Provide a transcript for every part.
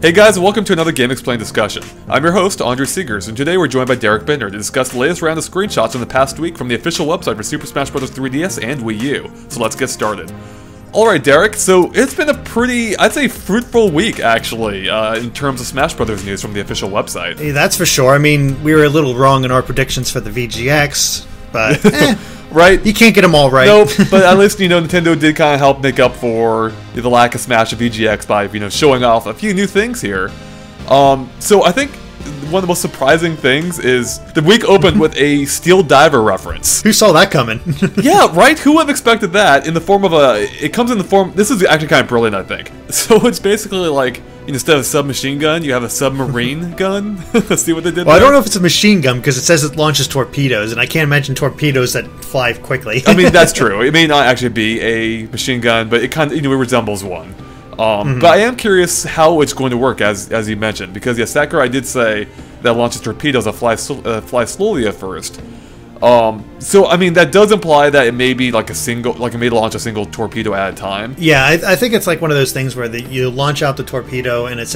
Hey guys, and welcome to another GameXplain discussion. I'm your host, Andre Seegers, and today we're joined by Derek Bender to discuss the latest round of screenshots from the past week from the official website for Super Smash Bros. 3DS and Wii U. So let's get started. Alright Derek, so it's been a pretty, I'd say fruitful week actually, in terms of Smash Bros. News from the official website. Hey, that's for sure. I mean, we were a little wrong in our predictions for the VGX, but right? You can't get them all right. Nope, but at least, Nintendo did kind of help make up for the lack of Smash of VGX by, showing off a few new things here. So I think one of the most surprising things is the week opened with a Steel Diver reference. Who saw that coming? Yeah, right? Who would have expected that in the form of it comes in the form, this is actually kind of brilliant, I think. So it's basically like, instead of a submachine gun, you have a submarine gun. See what they did there? I don't know if it's a machine gun because it says it launches torpedoes, and I can't imagine torpedoes that fly quickly. I mean, that's true. It may not actually be a machine gun, but it kind of, it resembles one. But I am curious how it's going to work, as you mentioned, because yeah, Sakurai did say that launches torpedoes that fly slowly at first. So I mean, that does imply that it may be like it may launch a single torpedo at a time. Yeah, I think it's like one of those things where you launch out the torpedo and it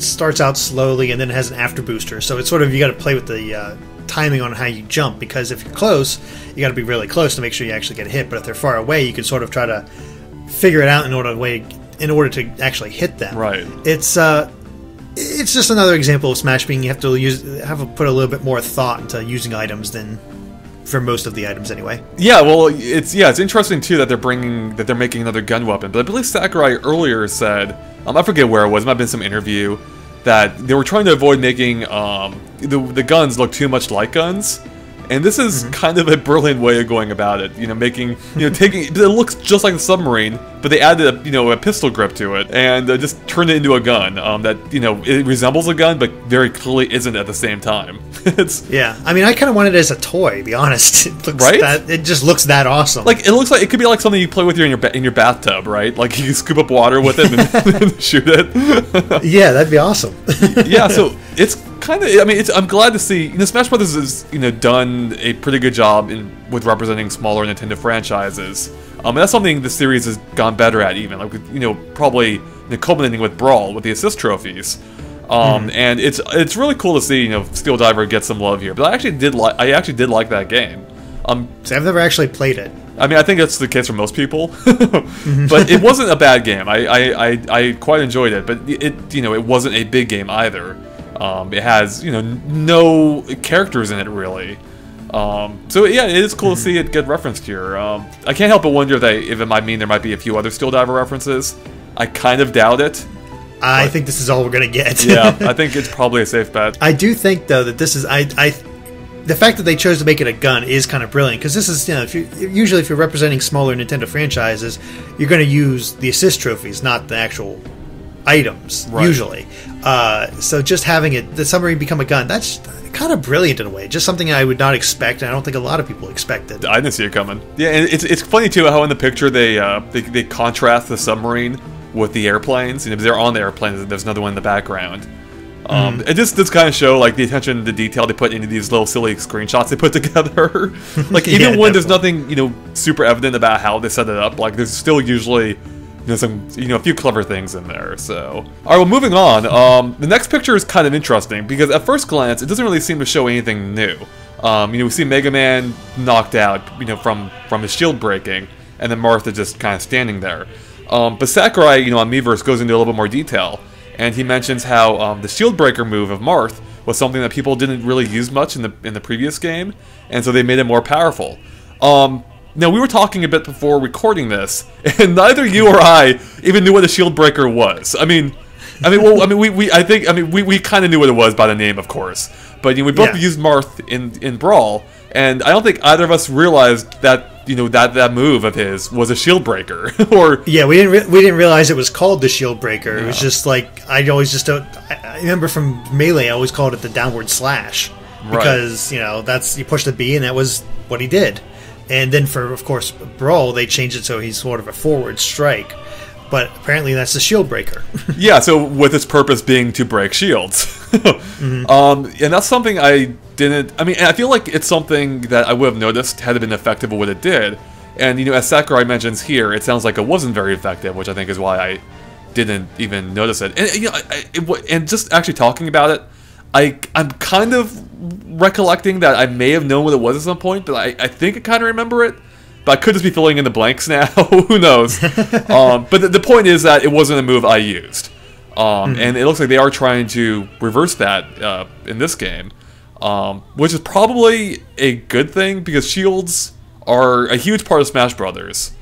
starts out slowly and then it has an after booster. So it's sort of, you got to play with the timing on how you jump, because if you're close, you got to be really close to make sure you actually get hit. But if they're far away, you can sort of try to figure it out in order to actually hit them. Right. It's just another example of Smash being you have to put a little bit more thought into using items than for most of the items anyway. Yeah, well, it's interesting too that they're making another gun weapon. But I believe Sakurai earlier said, I forget where it was, it might have been some interview, that they were trying to avoid making the guns look too much like guns. And this is kind of a brilliant way of going about it. Taking it looks just like a submarine, but they added a pistol grip to it and just turned it into a gun that it resembles a gun, but very clearly isn't at the same time. Yeah, I mean, I kind of wanted it as a toy, to be honest. It just looks that awesome. Like, it looks like it could be like something you play with in your bathtub, right? Like, you can scoop up water with it and shoot it. Yeah, that'd be awesome. Yeah, so it's kind of, I mean, I'm glad to see, Smash Brothers has, done a pretty good job with representing smaller Nintendo franchises. And that's something the series has gone better at, even, like, probably culminating with Brawl, with the assist trophies. And it's really cool to see, Steel Diver get some love here. But I actually did like that game. So I've never actually played it. I mean, I think that's the case for most people. But it wasn't a bad game. I quite enjoyed it, but it wasn't a big game either. It has, no characters in it, really. So yeah, it is cool to see it get referenced here. I can't help but wonder if it might mean there might be a few other Steel Diver references. I kind of doubt it. I think this is all we're going to get. Yeah, I think it's probably a safe bet. I do think, though, that this is... the fact that they chose to make it a gun is kind of brilliant, because this is, usually if you're representing smaller Nintendo franchises, you're going to use the assist trophies, not the actual items, right, usually. So just having the submarine become a gun, that's kind of brilliant in a way. Just something I would not expect, and I don't think a lot of people expected. I didn't see it coming. Yeah, and it's funny too how in the picture they contrast the submarine with the airplanes. They're on the airplanes and there's another one in the background. It just does kind of show like the attention to detail they put into these little silly screenshots they put together. Like, even when there's nothing super evident about how they set it up, like there's still usually some a few clever things in there. So all right, well, moving on. The next picture is kind of interesting because at first glance it doesn't really seem to show anything new. We see Mega Man knocked out from his shield breaking, and then Marth is just kind of standing there. But Sakurai on Miiverse goes into a little bit more detail, and he mentions how the shield breaker move of Marth was something that people didn't really use much in the previous game, and so they made it more powerful. Now, we were talking a bit before recording this, and neither you or I even knew what a shield breaker was. We kind of knew what it was by the name, of course, but we both used Marth in Brawl, and I don't think either of us realized that that move of his was a shield breaker. Or yeah, we didn't realize it was called the shield breaker. Yeah. It was just like I remember from Melee, I always called it the downward slash. because you push the B and that was what he did. And then for, of course, Brawl, they changed it so he's sort of a forward strike. But apparently that's the shield breaker. Yeah, so with its purpose being to break shields. And that's something I didn't... I mean, I feel like it's something that I would have noticed had it been effective at what it did. And, as Sakurai mentions here, it sounds like it wasn't very effective, which I think is why I didn't even notice it. And, and just actually talking about it, I'm kind of recollecting that I may have known what it was at some point, but I think I kind of remember it. But I could just be filling in the blanks now. Who knows? But the point is that it wasn't a move I used. And it looks like they are trying to reverse that in this game. Which is probably a good thing, because shields are a huge part of Smash Brothers.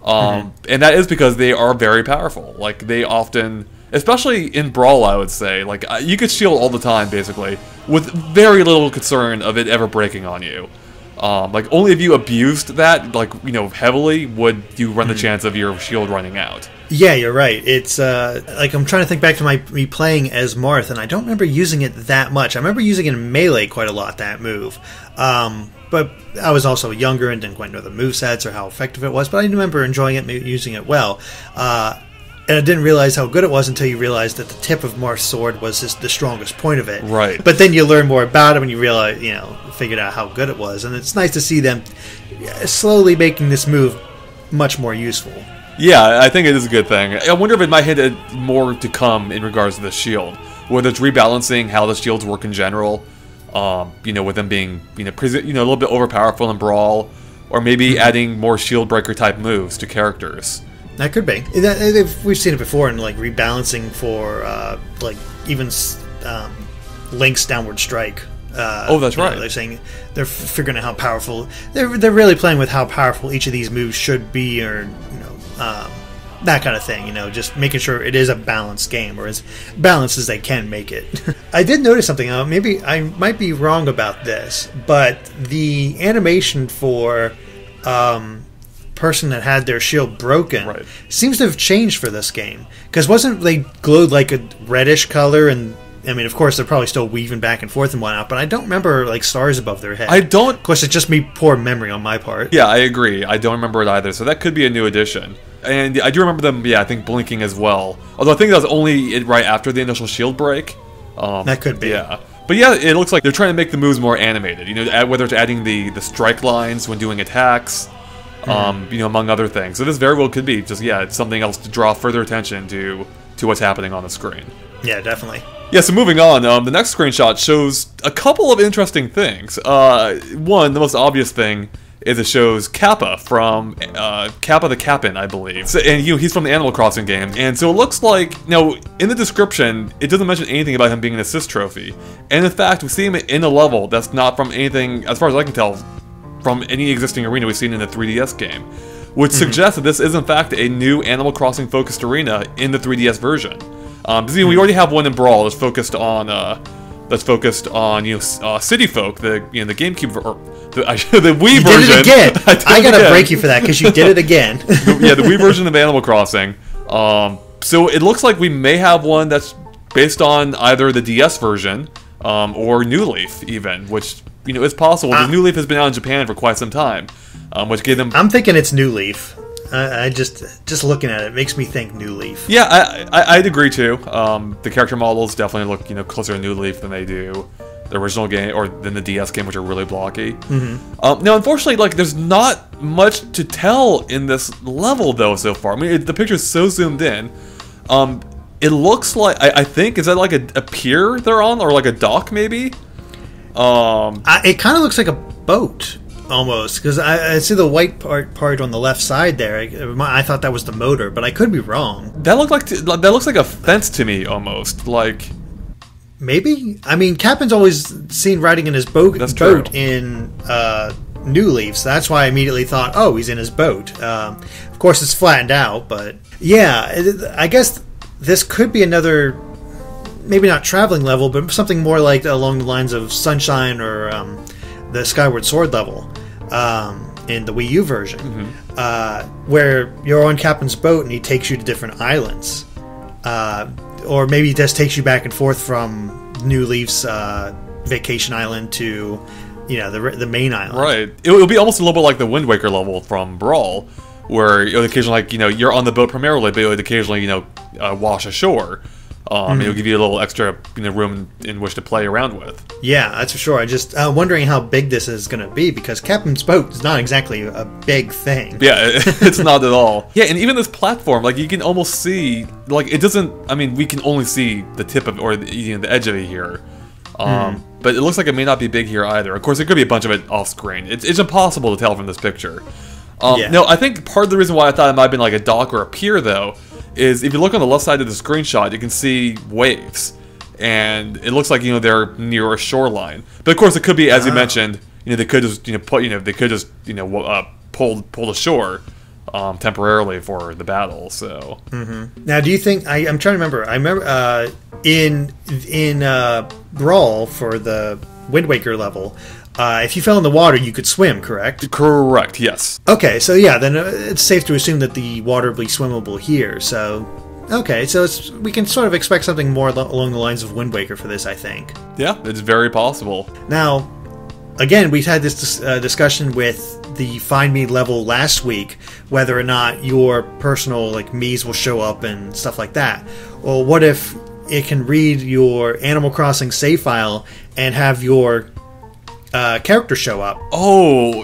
And that is because they are very powerful. Like, they often... Especially in Brawl, I would say. Like, you could shield all the time, basically, with very little concern of it ever breaking on you. Like, only if you abused that, like, heavily, would you run the chance of your shield running out. Yeah, you're right. It's, like, I'm trying to think back to me playing as Marth, and I don't remember using it that much. I remember using it in Melee quite a lot, that move. But I was also younger and didn't quite know the movesets or how effective it was, but I remember enjoying it, using it well. And I didn't realize how good it was until you realized that the tip of Marth's sword was the strongest point of it. Right. But then you learn more about it when you realize, figured out how good it was. And it's nice to see them slowly making this move much more useful. Yeah, I think it is a good thing. I wonder if it might hit more to come in regards to the shield. Whether it's rebalancing how the shields work in general, with them being, a little bit overpowerful in Brawl, or maybe adding more shield breaker type moves to characters. That could be. We've seen it before in, like, rebalancing for, even Link's downward strike. That's right. They're saying they're figuring out how powerful... They're really playing with how powerful each of these moves should be, or, that kind of thing, just making sure it is a balanced game, or as balanced as they can make it. I did notice something, maybe I might be wrong about this, but the animation for... person that had their shield broken seems to have changed for this game, because wasn't they glowed like a reddish color, and I mean, of course they're probably still weaving back and forth and whatnot, but I don't remember like stars above their head. Of course, it's just me, poor memory on my part. Yeah, I agree. I don't remember it either, so that could be a new addition. And I do remember them, I think blinking as well. Although I think that was only right after the initial shield break. That could be. Yeah. But yeah, it looks like they're trying to make the moves more animated. Whether it's adding the strike lines when doing attacks. Among other things. So this very well could be just, it's something else to draw further attention to what's happening on the screen. Yeah, definitely. Yeah, so moving on, the next screenshot shows a couple of interesting things. One, the most obvious thing, is it shows Kappa from Kappa the Captain, I believe. So, and he's from the Animal Crossing game. And so it looks like, in the description, it doesn't mention anything about him being an assist trophy. And in fact, we see him in a level that's not from anything, as far as I can tell, from any existing arena we've seen in the 3DS game, which suggests that this is in fact a new Animal Crossing focused arena in the 3DS version. We already have one in Brawl that's focused on City Folk, the GameCube the Wii version. You did it again. I gotta break you for that because you did it again. The Wii version of Animal Crossing. So it looks like we may have one that's based on either the DS version or New Leaf even, which. It's possible. The New Leaf has been out in Japan for quite some time, which gave them... I'm thinking it's New Leaf. I just looking at it makes me think New Leaf. Yeah, I'd agree too. The character models definitely look closer to New Leaf than they do the original game or than the DS game, which are really blocky. Now, unfortunately, there's not much to tell in this level though so far. I mean, the picture's so zoomed in. It looks like I think is that like a pier they're on, or like a dock maybe. It kind of looks like a boat, almost, because I see the white part on the left side there. I thought that was the motor, but I could be wrong. That looks like a fence to me, almost. Like... Maybe? I mean, Captain's always seen riding in his boat in New Leaf, so that's why I immediately thought, oh, he's in his boat. Of course, it's flattened out, but... Yeah, I guess this could be another... Maybe not traveling level, but something more like along the lines of Sunshine or the Skyward Sword level in the Wii U version, where you're on Captain's boat and he takes you to different islands. Or maybe he just takes you back and forth from New Leaf's Vacation Island to, the main island. Right. It would be almost a little bit like the Wind Waker level from Brawl, where it would occasionally, you're on the boat primarily, but it would occasionally, wash ashore. It would give you a little extra room in which to play around with. Yeah, that's for sure. I just wondering how big this is going to be, because Captain's boat is not exactly a big thing. Yeah, it's not at all. Yeah, and even this platform, you can almost see, it doesn't. I mean, we can only see the tip of or the edge of it here. But it looks like it may not be big here either. Of course, there could be a bunch of it off screen. It's impossible to tell from this picture. No, I think part of the reason why I thought it might have been like a dock or a pier, though, is if you look on the left side of the screenshot, you can see waves, and it looks like they're near a shoreline. But of course, it could be, as you mentioned, they could just pull ashore temporarily for the battle. So now, do you think I'm trying to remember? I remember in Brawl for the Wind Waker level. If you fell in the water, you could swim, correct? Correct, yes. Okay, so yeah, then it's safe to assume that the water will be swimmable here. So, okay, so we can sort of expect something more along the lines of Wind Waker for this, I think. Yeah, it's very possible. Now, again, we've had this discussion with the Find Me level last week, whether or not your personal Miis will show up and stuff like that. Well, what if it can read your Animal Crossing save file and have your character show up? Oh,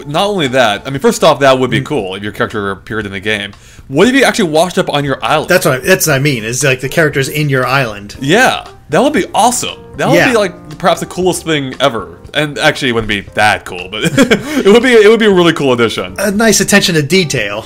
not only that. I mean, first off, that would be cool if your character appeared in the game. What if you actually washed up on your island? That's what I mean. Is the characters in your island. Yeah, that would be awesome. That would be perhaps the coolest thing ever. And actually, it wouldn't be that cool, but it would be a really cool addition. A nice attention to detail.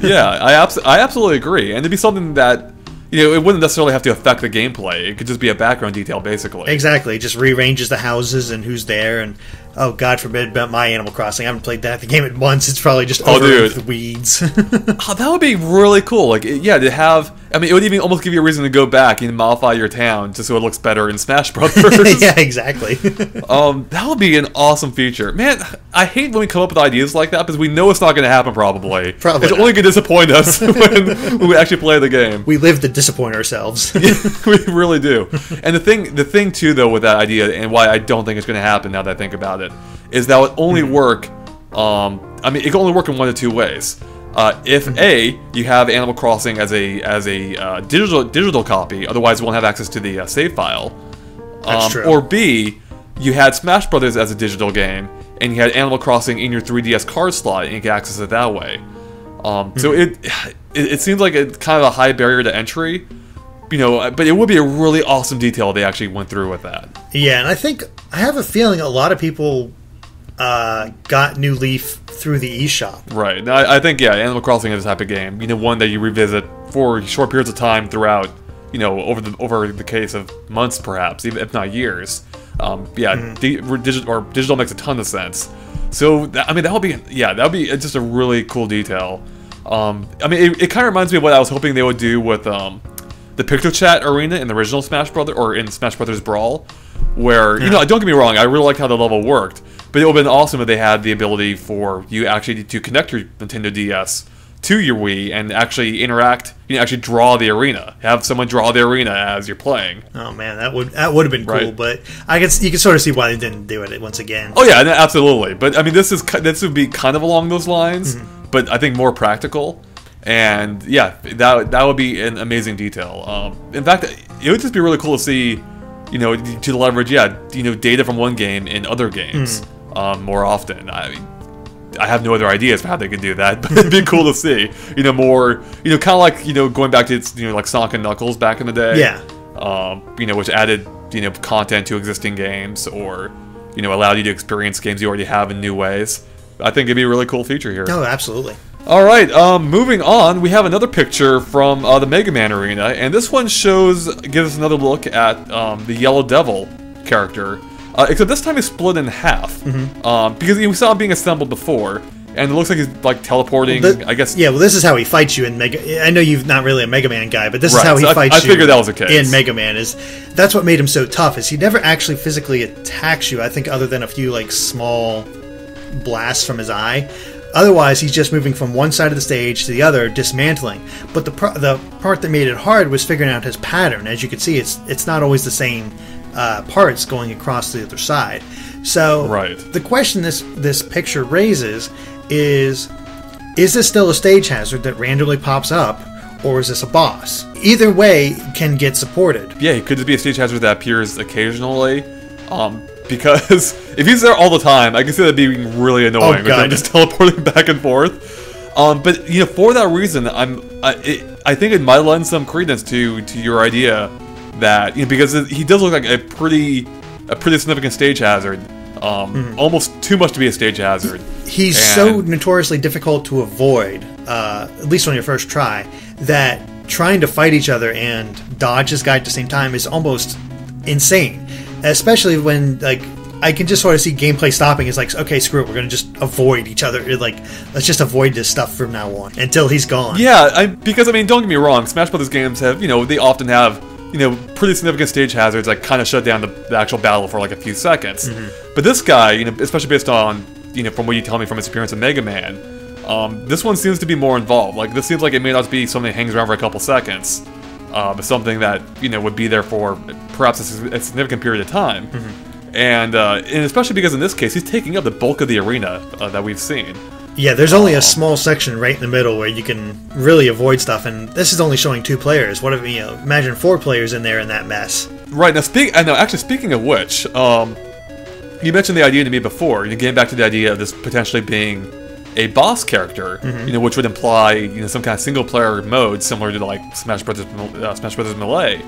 Yeah, I absolutely agree, and it'd be something that. It wouldn't necessarily have to affect the gameplay. It could just be a background detail, basically. Exactly. It just rearranges the houses and who's there. And, oh, God forbid, about my Animal Crossing. I haven't played the game at once. It's probably just over with the weeds. Oh, that would be really cool. To have... I mean, it would even almost give you a reason to go back and modify your town just so it looks better in Smash Brothers. Yeah, exactly. That would be an awesome feature. Man, I hate when we come up with ideas like that because we know it's not going to happen, probably. It's only going to disappoint us when we actually play the game. We live to disappoint ourselves. We really do. And the thing, too, though, with that idea, and why I don't think it's going to happen now that I think about it, is that it would only work... I mean, it can only work in one of two ways. If A, you have Animal Crossing as a digital copy, otherwise you won't have access to the save file. That's true. Or B, you had Smash Brothers as a digital game, and you had Animal Crossing in your 3DS card slot, and you can access it that way. So it seems like it's kind of a high barrier to entry, but it would be a really awesome detail if they actually went through with that. Yeah, and I have a feeling a lot of people got New Leaf through the eShop. Right. I think, Animal Crossing is a type of game, one that you revisit for short periods of time throughout, over the case of months, perhaps, even if not years. Digital makes a ton of sense. So, that would be just a really cool detail. It kind of reminds me of what I was hoping they would do with the picture chat arena in the original Smash Brothers, or in Smash Brothers Brawl, where, don't get me wrong, I really like how the level worked, but it would have been awesome if they had the ability for you actually to connect your Nintendo DS to your Wii and actually interact, actually draw the arena. Have someone draw the arena as you're playing. Oh man, that would have been cool, but you can sort of see why they didn't do it once again. Oh yeah, absolutely. But I mean, this would be kind of along those lines, but I think more practical. And yeah, that would be an amazing detail. In fact, it would just be really cool to see, to leverage, data from one game in other games more often. I have no other ideas for how they could do that, but it'd be cool to see. More, kind of like, going back to, like Sonic and Knuckles back in the day. Yeah. Which added, content to existing games, or, allowed you to experience games you already have in new ways. I think it'd be a really cool feature here. Oh, absolutely. All right, moving on, we have another picture from the Megaman Arena, and this one gives us another look at the Yellow Devil character, except this time he's split in half, because we saw him being assembled before, and it looks like he's like teleporting. I guess. Yeah, well, this is how he fights you in Mega. I know you're not really a Mega Man guy, but this is how he fights you. I figured that was the case. In Mega Man. That's what made him so tough. Is he never actually physically attacks you? I think other than a few like small blasts from his eye. Otherwise, he's just moving from one side of the stage to the other, dismantling. But the part that made it hard was figuring out his pattern. As you can see, it's not always the same parts going across the other side. So the question this picture raises is this still a stage hazard that randomly pops up, or is this a boss? Either way can get supported. Yeah, it could just be a stage hazard that appears occasionally. Because if he's there all the time, I can see that being really annoying. With him just teleporting back and forth. But for that reason, I think it might lend some credence to your idea that because he does look like a pretty significant stage hazard. Almost too much to be a stage hazard. He's so notoriously difficult to avoid, at least on your first try, that trying to fight each other and dodge this guy at the same time is almost insane. Especially when, I can just sort of see gameplay stopping. It's like, okay, screw it, we're going to just avoid each other. Let's just avoid this stuff from now on until he's gone. Yeah, because, don't get me wrong, Smash Brothers games have, they often have, pretty significant stage hazards that kind of shut down the actual battle for, a few seconds. But this guy, especially based on, from what you tell me from his appearance in Mega Man, this one seems to be more involved. This seems like it may not be something that hangs around for a couple seconds. But something that would be there for perhaps a significant period of time, and especially because in this case he's taking up the bulk of the arena that we've seen. Yeah, there's only a small section right in the middle where you can really avoid stuff, and this is only showing 2 players. What if imagine 4 players in there in that mess? Right now, speaking of which, you mentioned the idea to me before. Getting back to the idea of this potentially being a boss character, which would imply some kind of single-player mode similar to Smash Brothers Melee.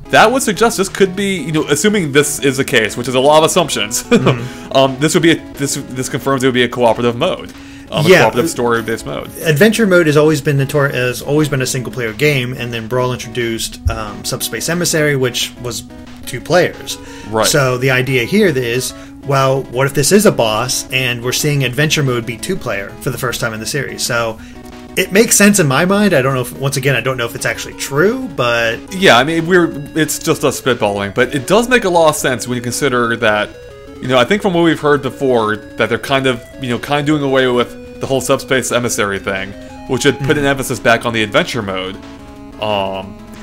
That would suggest this could be, assuming this is the case, which is a lot of assumptions. This confirms it would be a cooperative mode, cooperative story-based mode. Adventure mode has always been a single-player game, and then Brawl introduced Subspace Emissary, which was 2 players. Right. So the idea here is, well, what if this is a boss, and we're seeing adventure mode be 2-player for the first time in the series? So it makes sense in my mind. I don't know if it's actually true, but yeah, it's just us spitballing, but it does make a lot of sense when you consider that. I think from what we've heard before that they're kind of doing away with the whole Subspace Emissary thing, which would put an emphasis back on the adventure mode.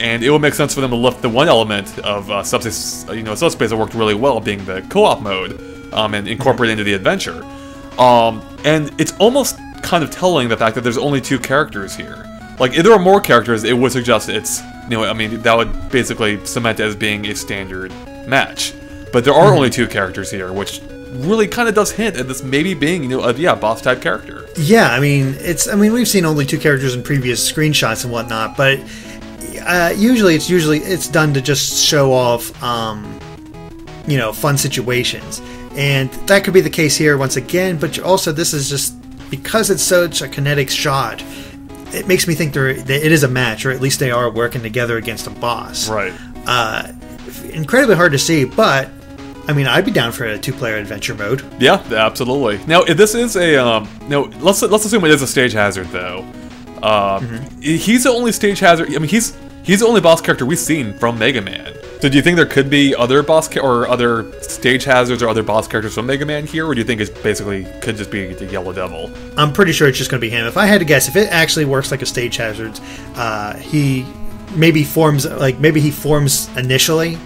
And it would make sense for them to lift the one element of Subspace, Subspace that worked really well, being the co-op mode, and incorporate it into the adventure. And it's almost kind of telling the fact that there's only 2 characters here. If there were more characters, it would suggest it's, that would basically cement it as being a standard match. But there are only 2 characters here, which really kind of does hint at this maybe being, a boss-type character. Yeah, we've seen only 2 characters in previous screenshots and whatnot, but usually it's done to just show off, fun situations, and that could be the case here once again. But also, this is just because it's such a kinetic shot. It makes me think that it is a match, or at least they are working together against a boss. Right. Incredibly hard to see, but I'd be down for a 2-player adventure mode. Yeah, absolutely. Now, if this is a let's assume it is a stage hazard though. He's the only stage hazard. He's the only boss character we've seen from Mega Man. So do you think there could be other other stage hazards or other boss characters from Mega Man here, or do you think it basically could just be the Yellow Devil? I'm pretty sure it's just going to be him. If I had to guess, if it actually works like a stage hazard, he forms initially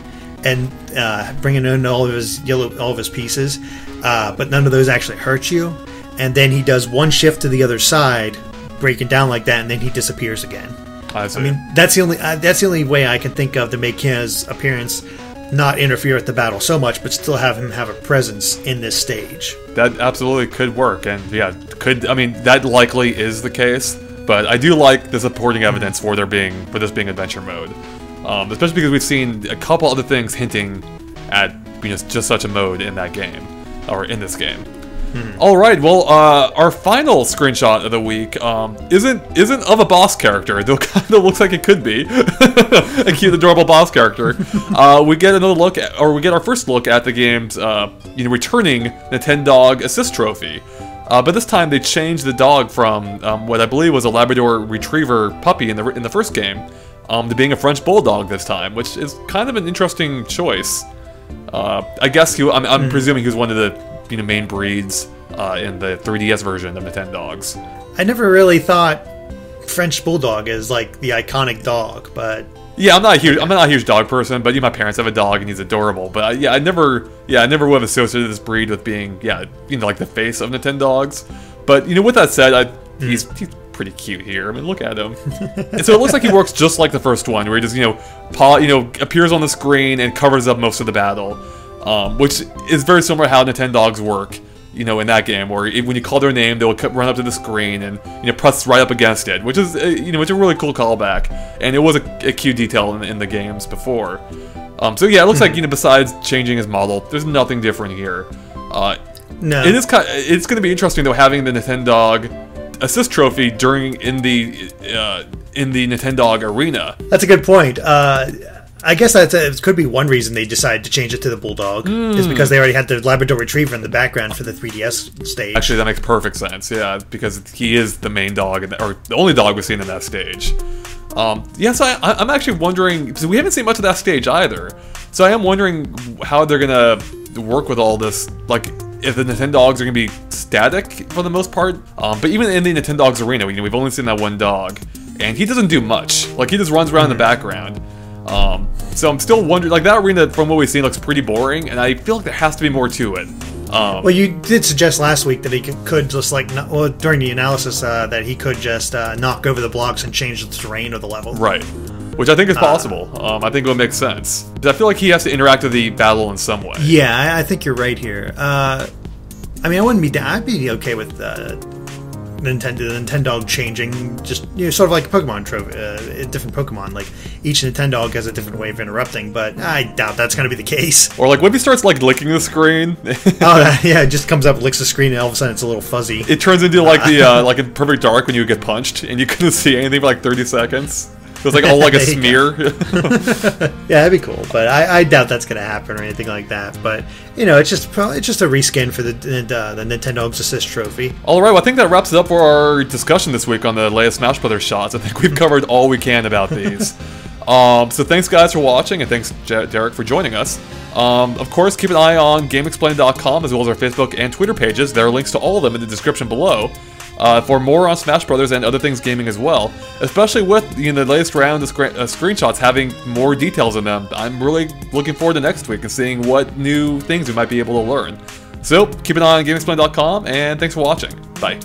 and bringing in all of his pieces, but none of those actually hurt you, and then he does one shift to the other side, breaking down like that, and then he disappears again. That's the only way I can think of to make his appearance not interfere with the battle so much, but still have him have a presence in this stage. That absolutely could work, and that likely is the case. But I do like the supporting evidence for this being adventure mode, especially because we've seen a couple other things hinting at just such a mode in that game, or in this game. All right, well, our final screenshot of the week isn't of a boss character, though it kind of looks like it could be a cute, adorable boss character. We get our first look at the game's returning Nintendogs Assist Trophy. But this time they changed the dog from what I believe was a Labrador Retriever puppy in the first game to being a French Bulldog this time, which is kind of an interesting choice. I guess I'm presuming he was one of the main breeds in the 3DS version of Nintendogs. I never really thought French Bulldog is like the iconic dog, but Yeah, I'm not a huge dog person, but my parents have a dog and he's adorable. But I never would have associated this breed with being, like the face of Nintendogs. But with that said, he's pretty cute here. I mean, look at him. And so it looks like he works just like the first one, where he just appears on the screen and covers up most of the battle, which is very similar to how Nintendogs work. In that game, where when you call their name, they'll run up to the screen and press right up against it, which is it's a really cool callback, and it was a cute detail in the games before. So yeah, it looks like besides changing his model, there's nothing different here. No, it's going to be interesting though having the Nintendog Assist Trophy in the Nintendog Arena. That's a good point. I guess it could be one reason they decided to change it to the Bulldog, is because they already had the Labrador Retriever in the background for the 3DS stage. Actually, that makes perfect sense, yeah, because he is the main dog, or the only dog we've seen in that stage. So I'm actually wondering, because we haven't seen much of that stage either, so I am wondering how they're going to work with all this, like, if the Nintendogs are going to be static for the most part. But even in the Nintendogs Arena, we've only seen that one dog, and he doesn't do much. Like, he just runs around in the background. So I'm still wondering, like, that arena, from what we've seen, looks pretty boring, and I feel like there has to be more to it. Well, you did suggest last week that he could just, like, during the analysis, that he could just knock over the blocks and change the terrain of the level. Right. Which I think is possible. I think it would make sense. Because I feel like he has to interact with the battle in some way. Yeah, I think you're right here. I mean, I'd be okay with Nintendog changing, just sort of like a Pokemon trophy, different Pokemon. Like each Nintendog has a different way of interrupting, but I doubt that's going to be the case. Or like what if he starts like licking the screen? Oh yeah, it just comes up, licks the screen, and all of a sudden it's a little fuzzy. It turns into like the like in Perfect Dark when you get punched and you couldn't see anything for like 30 seconds. It was like all like a smear. Yeah, that'd be cool, but I doubt that's going to happen or anything like that. But it's just a reskin for the Nintendogs Assist Trophy. All right, well, I think that wraps it up for our discussion this week on the latest Smash Brothers shots. I think we've covered all we can about these. So thanks guys for watching, and thanks Derek for joining us. Of course, keep an eye on GameXplain.com as well as our Facebook and Twitter pages. There are links to all of them in the description below. For more on Smash Brothers and other things gaming as well, especially with the latest round of screenshots having more details in them. I'm really looking forward to next week and seeing what new things we might be able to learn. So keep an eye on GameXplain.com, and thanks for watching. Bye.